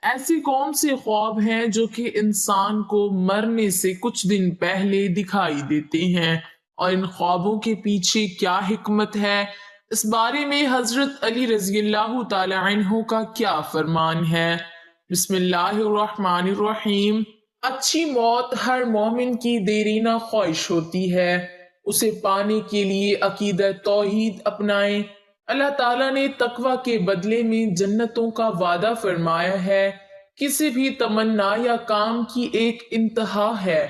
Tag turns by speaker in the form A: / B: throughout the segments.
A: ایسے کون سے خواب ہیں جو کہ انسان کو مرنے سے کچھ دن پہلے دکھائی دیتے ہیں اور ان خوابوں کے پیچھے کیا حکمت ہے؟ اس بارے میں حضرت علی رضی اللہ تعالی عنہ کا کیا فرمان ہے؟ بسم اللہ الرحمن الرحیم۔ اچھی موت ہر مومن کی دیرینہ خواہش ہوتی ہے، اسے پانے کے لیے عقیدہ توحید اپنائیں۔ اللہ تعالیٰ نے تقوی کے بدلے میں جنتوں کا وعدہ فرمایا ہے۔ کسی بھی تمنا یا کام کی ایک انتہا ہے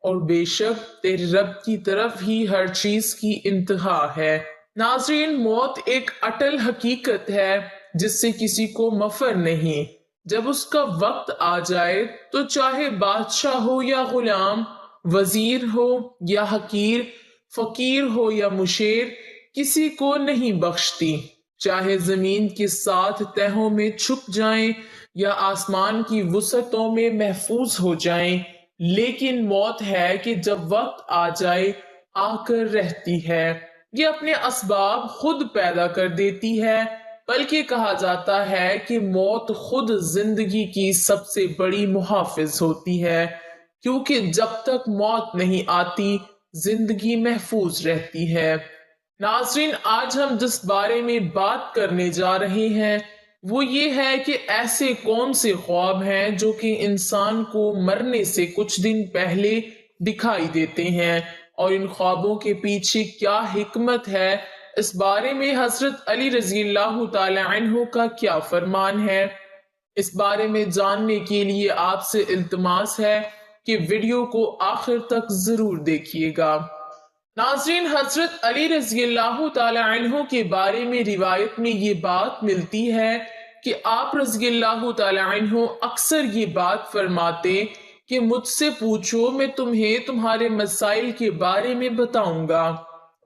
A: اور بے شک تیرے رب کی طرف ہی ہر چیز کی انتہا ہے۔ ناظرین، موت ایک اٹل حقیقت ہے جس سے کسی کو مفر نہیں۔ جب اس کا وقت آ جائے تو چاہے بادشاہ ہو یا غلام، وزیر ہو یا حقیر، فقیر ہو یا مشیر، کسی کو نہیں بخشتی۔ چاہے زمین کے 7 تہوں میں چھپ جائیں یا آسمان کی وسعتوں میں محفوظ ہو جائیں، لیکن موت ہے کہ جب وقت آ جائے آ کر رہتی ہے۔ یہ اپنے اسباب خود پیدا کر دیتی ہے، بلکہ کہا جاتا ہے کہ موت خود زندگی کی سب سے بڑی محافظ ہوتی ہے، کیونکہ جب تک موت نہیں آتی زندگی محفوظ رہتی ہے۔ ناظرین، آج ہم جس بارے میں بات کرنے جا رہے ہیں وہ یہ ہے کہ ایسے کون سے خواب ہیں جو کہ انسان کو مرنے سے کچھ دن پہلے دکھائی دیتے ہیں اور ان خوابوں کے پیچھے کیا حکمت ہے۔ اس بارے میں حضرت علی رضی اللہ تعالی عنہ کا کیا فرمان ہے، اس بارے میں جاننے کے لیے آپ سے التماس ہے کہ ویڈیو کو آخر تک ضرور دیکھیے گا۔ ناظرین، حضرت علی رضی اللہ تعالی عنہ کے بارے میں روایت میں یہ بات ملتی ہے کہ آپ رضی اللہ تعالی عنہ اکثر یہ بات فرماتے کہ مجھ سے پوچھو، میں تمہیں تمہارے مسائل کے بارے میں بتاؤں گا،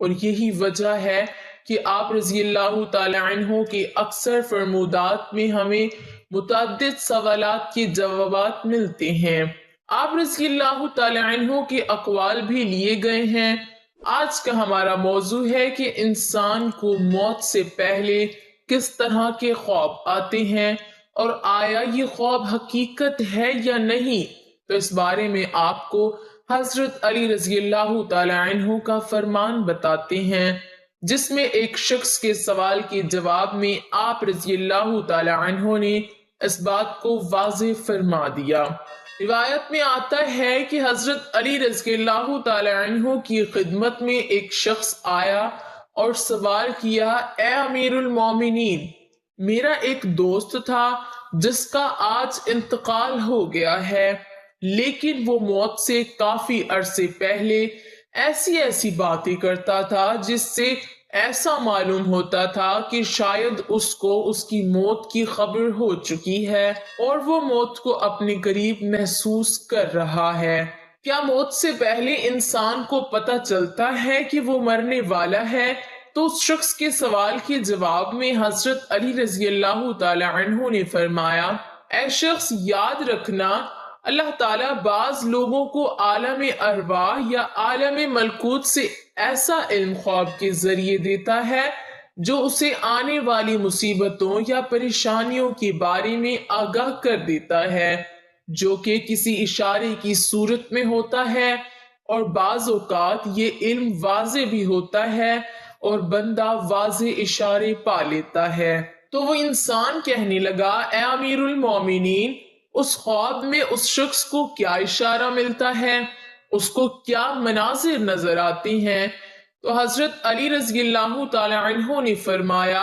A: اور یہی وجہ ہے کہ آپ رضی اللہ تعالی عنہ کے اکثر فرمودات میں ہمیں متعدد سوالات کے جوابات ملتے ہیں۔ آپ رضی اللہ تعالی عنہ کے اقوال بھی لیے گئے ہیں۔ آج کا ہمارا موضوع ہے کہ انسان کو موت سے پہلے کس طرح کے خواب آتے ہیں اور آیا یہ خواب حقیقت ہے یا نہیں۔ تو اس بارے میں آپ کو حضرت علی رضی اللہ تعالی عنہ کا فرمان بتاتے ہیں، جس میں ایک شخص کے سوال کے جواب میں آپ رضی اللہ تعالی عنہ نے اس بات کو واضح فرما دیا۔ روایت میں آتا ہے کہ حضرت علی رضی اللہ تعالی عنہ کی خدمت میں ایک شخص آیا اور سوال کیا، اے امیر المومنین، میرا ایک دوست تھا جس کا آج انتقال ہو گیا ہے، لیکن وہ موت سے کافی عرصے پہلے ایسی باتیں کرتا تھا جس سے ایسا معلوم ہوتا تھا کہ شاید اس کو اس کی موت کی خبر ہو چکی ہے اور وہ موت کو اپنے قریب محسوس کر رہا ہے۔ کیا موت سے پہلے انسان کو پتہ چلتا ہے کہ وہ مرنے والا ہے؟ تو اس شخص کے سوال کے جواب میں حضرت علی رضی اللہ تعالی عنہ نے فرمایا، اے شخص، یاد رکھنا، اللہ تعالیٰ بعض لوگوں کو عالم ارواح یا عالم ملکوت سے ایسا علم خواب کے ذریعے دیتا ہے جو اسے آنے والی مصیبتوں یا پریشانیوں کے بارے میں آگاہ کر دیتا ہے، جو کہ کسی اشارے کی صورت میں ہوتا ہے، اور بعض اوقات یہ علم واضح بھی ہوتا ہے اور بندہ واضح اشارے پا لیتا ہے۔ تو وہ انسان کہنے لگا، اے امیر المومنین، اس خواب میں اس شخص کو کیا اشارہ ملتا ہے، اس کو کیا مناظر نظر آتے ہیں؟ تو حضرت علی رضی اللہ تعالی عنہ نے فرمایا،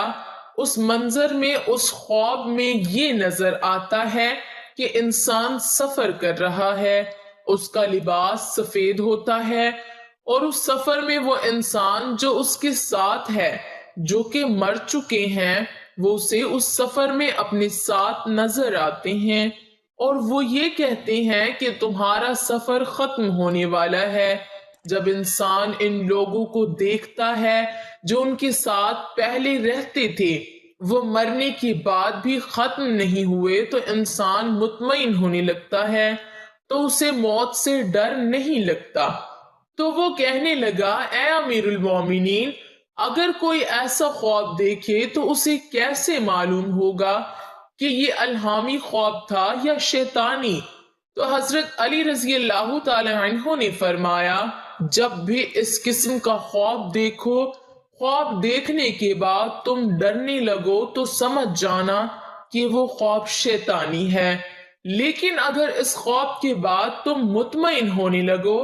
A: اس منظر میں، اس خواب میں یہ نظر آتا ہے کہ انسان سفر کر رہا ہے، اس کا لباس سفید ہوتا ہے، اور اس سفر میں وہ انسان جو اس کے ساتھ ہے، جو کہ مر چکے ہیں، وہ اسے اس سفر میں اپنے ساتھ نظر آتے ہیں، اور وہ یہ کہتے ہیں کہ تمہارا سفر ختم ہونے والا ہے۔ جب انسان ان لوگوں کو دیکھتا ہے جو ان کے ساتھ پہلے رہتے تھے، وہ مرنے کے بعد بھی ختم نہیں ہوئے، تو انسان مطمئن ہونے لگتا ہے، تو اسے موت سے ڈر نہیں لگتا۔ تو وہ کہنے لگا، اے امیر المومنین، اگر کوئی ایسا خواب دیکھے تو اسے کیسے معلوم ہوگا کہ یہ الہامی خواب تھا یا شیطانی؟ تو حضرت علی رضی اللہ تعالی عنہ نے فرمایا، جب بھی اس قسم کا خواب دیکھو، خواب دیکھنے کے بعد تم ڈرنے لگو تو سمجھ جانا کہ وہ خواب شیطانی ہے، لیکن اگر اس خواب کے بعد تم مطمئن ہونے لگو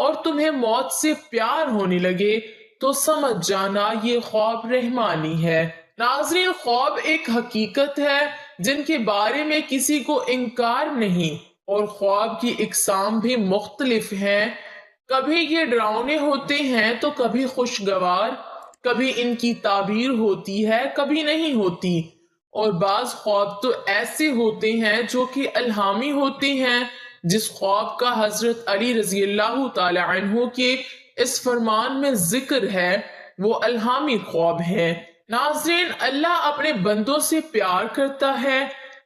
A: اور تمہیں موت سے پیار ہونے لگے تو سمجھ جانا یہ خواب رحمانی ہے۔ ناظرین، خواب ایک حقیقت ہے جن کے بارے میں کسی کو انکار نہیں، اور خواب کی اقسام بھی مختلف ہیں۔ کبھی یہ ڈراؤنے ہوتے ہیں تو کبھی خوشگوار، کبھی ان کی تعبیر ہوتی ہے کبھی نہیں ہوتی، اور بعض خواب تو ایسے ہوتے ہیں جو کہ الہامی ہوتے ہیں۔ جس خواب کا حضرت علی رضی اللہ تعالی عنہ کے اس فرمان میں ذکر ہے وہ الہامی خواب ہے۔ ناظرین، اللہ اپنے بندوں سے پیار کرتا ہے۔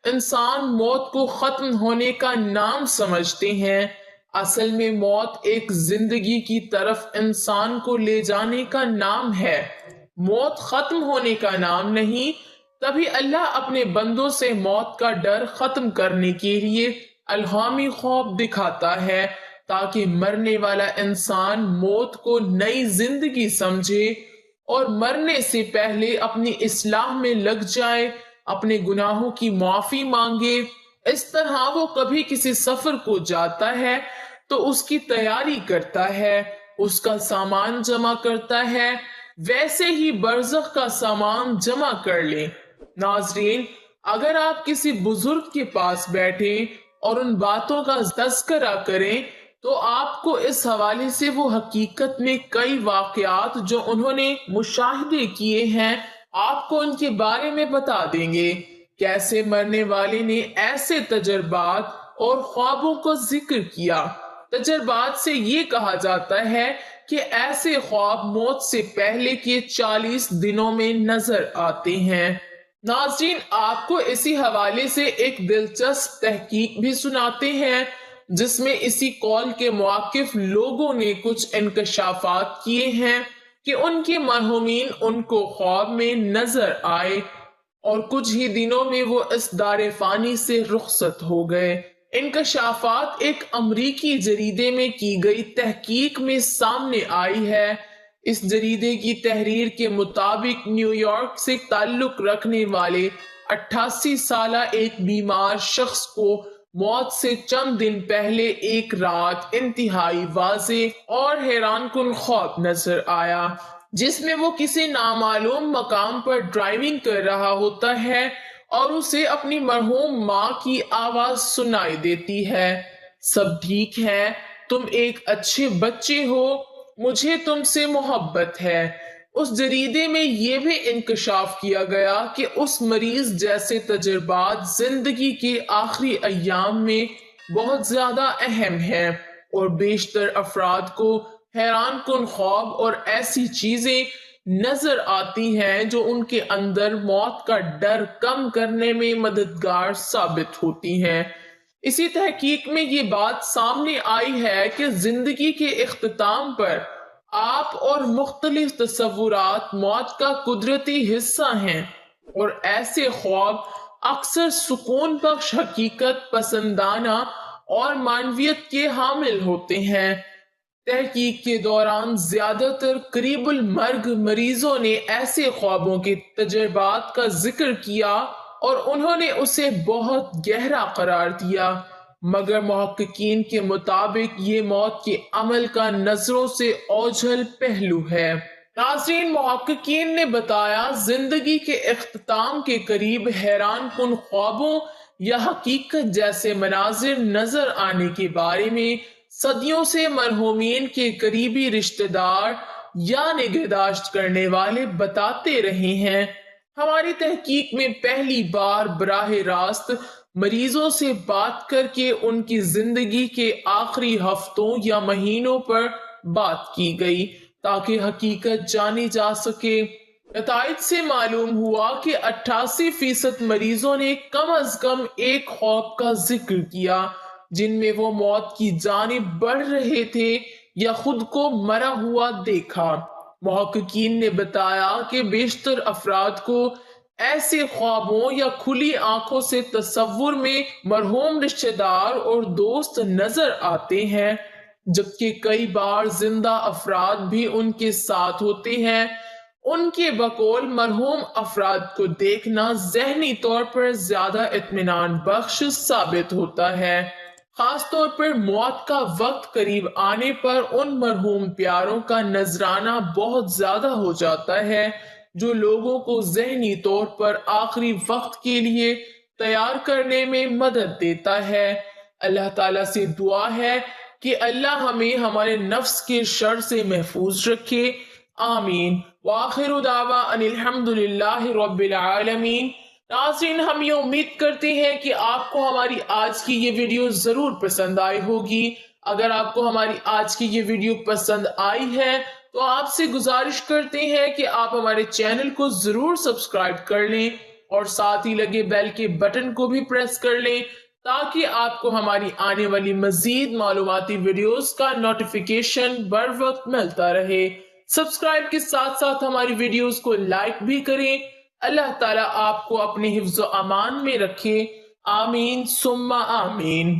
A: انسان موت کو ختم ہونے کا نام سمجھتے ہیں، اصل میں موت ایک زندگی کی طرف انسان کو لے جانے کا نام ہے، موت ختم ہونے کا نام نہیں۔ تبھی اللہ اپنے بندوں سے موت کا ڈر ختم کرنے کے لیے الہامی خواب دکھاتا ہے، تاکہ مرنے والا انسان موت کو نئی زندگی سمجھے اور مرنے سے پہلے اپنی اصلاح میں لگ جائے، اپنے گناہوں کی معافی مانگے۔ اس طرح وہ کبھی کسی سفر کو جاتا ہے تو اس کی تیاری کرتا ہے، اس کا سامان جمع کرتا ہے، ویسے ہی برزخ کا سامان جمع کر لے۔ ناظرین، اگر آپ کسی بزرگ کے پاس بیٹھیں اور ان باتوں کا تذکرہ کریں تو آپ کو اس حوالے سے وہ حقیقت میں کئی واقعات جو انہوں نے مشاہدے کیے ہیں آپ کو ان کے بارے میں بتا دیں گے، کیسے مرنے والے نے ایسے تجربات اور خوابوں کو ذکر کیا۔ تجربات سے یہ کہا جاتا ہے کہ ایسے خواب موت سے پہلے کے 40 دنوں میں نظر آتے ہیں۔ ناظرین، آپ کو اسی حوالے سے ایک دلچسپ تحقیق بھی سناتے ہیں جس میں اسی قول کے مواقف لوگوں نے کچھ انکشافات کیے ہیں کہ ان کے مرحومین ان کو خواب میں نظر آئے اور کچھ ہی دنوں میں وہ اس دار فانی سے رخصت ہو گئے۔ انکشافات ایک امریکی جریدے میں کی گئی تحقیق میں سامنے آئی ہے۔ اس جریدے کی تحریر کے مطابق نیو یارک سے تعلق رکھنے والے 88 سالہ ایک بیمار شخص کو موت سے چند دن پہلے ایک رات انتہائی واضح اور حیران کن خواب نظر آیا، جس میں وہ کسی نامعلوم مقام پر ڈرائیونگ کر رہا ہوتا ہے اور اسے اپنی مرحوم ماں کی آواز سنائی دیتی ہے، سب ٹھیک ہے، تم ایک اچھے بچے ہو، مجھے تم سے محبت ہے۔ اس جریدے میں یہ بھی انکشاف کیا گیا کہ اس مریض جیسے تجربات زندگی کے آخری ایام میں بہت زیادہ اہم ہیں، اور بیشتر افراد کو حیران کن خواب اور ایسی چیزیں نظر آتی ہیں جو ان کے اندر موت کا ڈر کم کرنے میں مددگار ثابت ہوتی ہیں۔ اسی تحقیق میں یہ بات سامنے آئی ہے کہ زندگی کے اختتام پر آپ اور مختلف تصورات موت کا قدرتی حصہ ہیں، اور ایسے خواب اکثر سکون بخش حقیقت پسندانہ اور معنویت کے حامل ہوتے ہیں۔ تحقیق کے دوران زیادہ تر قریب المرگ مریضوں نے ایسے خوابوں کے تجربات کا ذکر کیا اور انہوں نے اسے بہت گہرا قرار دیا، مگر محققین کے مطابق یہ موت کے عمل کا نظروں سے اوجھل پہلو ہے۔ ناظرین، محققین نے بتایا زندگی کے اختتام کے قریب حیران کن خوابوں یا حقیقت جیسے مناظر نظر آنے کے بارے میں صدیوں سے مرحومین کے قریبی رشتہ دار یا نگہداشت کرنے والے بتاتے رہے ہیں۔ ہماری تحقیق میں پہلی بار براہ راست مریضوں سے بات کر کے ان کی زندگی کے آخری ہفتوں یا مہینوں پر بات کی گئی تاکہ حقیقت جانی جا سکے۔ نتائج سے معلوم ہوا کہ 88% مریضوں نے کم از کم ایک خواب کا ذکر کیا جن میں وہ موت کی جانب بڑھ رہے تھے یا خود کو مرا ہوا دیکھا۔ محققین نے بتایا کہ بیشتر افراد کو ایسے خوابوں یا کھلی آنکھوں سے تصور میں مرحوم رشتہ دار اور دوست نظر آتے ہیں، جبکہ کئی بار زندہ افراد بھی ان کے ساتھ ہوتے ہیں۔ ان کے بقول مرحوم افراد کو دیکھنا ذہنی طور پر زیادہ اطمینان بخش ثابت ہوتا ہے، خاص طور پر موت کا وقت قریب آنے پر ان مرحوم پیاروں کا نذرانہ بہت زیادہ ہو جاتا ہے، جو لوگوں کو ذہنی طور پر آخری وقت کے لیے تیار کرنے میں مدد دیتا ہے۔ اللہ تعالیٰ سے دعا ہے کہ اللہ ہمیں ہمارے نفس کے شر سے محفوظ رکھے، آمین۔ وآخر دعوانا ان الحمدللہ رب العالمین۔ ناظرین، ہم یہ امید کرتے ہیں کہ آپ کو ہماری آج کی یہ ویڈیو ضرور پسند آئی ہوگی۔ اگر آپ کو ہماری آج کی یہ ویڈیو پسند آئی ہے تو آپ سے گزارش کرتے ہیں کہ آپ ہمارے چینل کو ضرور سبسکرائب کر لیں اور ساتھ ہی لگے بیل کے بٹن کو بھی پریس کر لیں تاکہ آپ کو ہماری آنے والی مزید معلوماتی ویڈیوز کا نوٹیفیکیشن بر وقت ملتا رہے۔ سبسکرائب کے ساتھ ساتھ ہماری ویڈیوز کو لائک بھی کریں۔ اللہ تعالیٰ آپ کو اپنے حفظ و امان میں رکھے، آمین ثم آمین۔